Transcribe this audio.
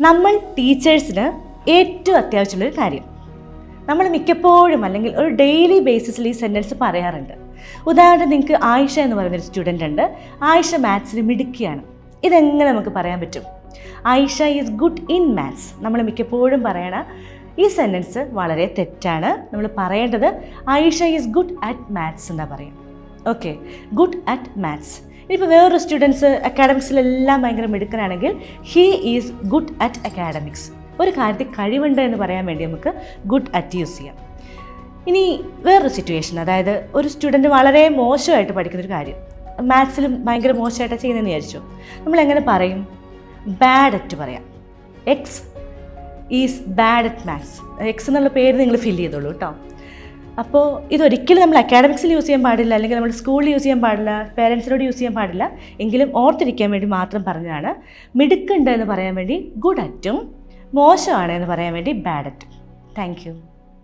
നമ്മൾ ടീച്ചേഴ്സിന് ഏറ്റവും അത്യാവശ്യമുള്ളൊരു കാര്യം, നമ്മൾ മിക്കപ്പോഴും അല്ലെങ്കിൽ ഒരു ഡെയിലി ബേസിസിൽ ഈ സെൻറ്റൻസ് പറയാറുണ്ട്. ഉദാഹരണത്തിന് നിങ്ങൾക്ക് ആയിഷ എന്ന് പറയുന്നൊരു സ്റ്റുഡൻ്റ് ഉണ്ട്. ആയിഷ മാത്സിന് മിടുക്കിയാണ്. ഇതെങ്ങനെ നമുക്ക് പറയാൻ പറ്റും? Ayisha is good in maths. നമ്മൾ മിക്കപ്പോഴും പറയണ ഈ സെൻറ്റൻസ് വളരെ തെറ്റാണ്. നമ്മൾ പറയേണ്ടത് Ayisha is good at maths എന്നാണ് പറയാം. Okay, good at maths. ഇനിയിപ്പോൾ വേറൊരു സ്റ്റുഡൻസ് അക്കാഡമിക്സിലെല്ലാം ഭയങ്കര മിടുക്കനാണെങ്കിൽ he is good at academics. ഒരു കാര്യത്തിൽ കഴിവുണ്ട് എന്ന് പറയാൻ വേണ്ടി നമുക്ക് ഗുഡ് അറ്റ് യൂസ് ചെയ്യാം. ഇനി വേറൊരു സിറ്റുവേഷൻ, അതായത് ഒരു സ്റ്റുഡൻറ്റ് വളരെ മോശമായിട്ട് പഠിക്കുന്നൊരു കാര്യം, മാത്സിലും ഭയങ്കര മോശമായിട്ടാണ് ചെയ്യുന്നതെന്ന് വിചാരിച്ചു. നമ്മളെങ്ങനെ പറയും? ബാഡ് അറ്റ് പറയാം. X is bad at maths. X എന്നുള്ള പേര് നിങ്ങൾ ഫില്ല് ചെയ്തോളൂ കേട്ടോ. അപ്പോൾ ഇതൊരിക്കലും നമ്മൾ അക്കാഡമിക്സിൽ യൂസ് ചെയ്യാൻ പാടില്ല, അല്ലെങ്കിൽ നമ്മൾ സ്കൂളിൽ യൂസ് ചെയ്യാൻ പാടില്ല, പേരൻസിനോട് യൂസ് ചെയ്യാൻ പാടില്ല. എങ്കിലും ഓർത്തിരിക്കാൻ വേണ്ടി മാത്രം പറഞ്ഞതാണ്. മിടുക്കുണ്ട് എന്ന് പറയാൻ വേണ്ടി ഗുഡ് അറ്റും, മോശമാണ് എന്ന് പറയാൻ വേണ്ടി ബാഡ് അറ്റും. Thank you.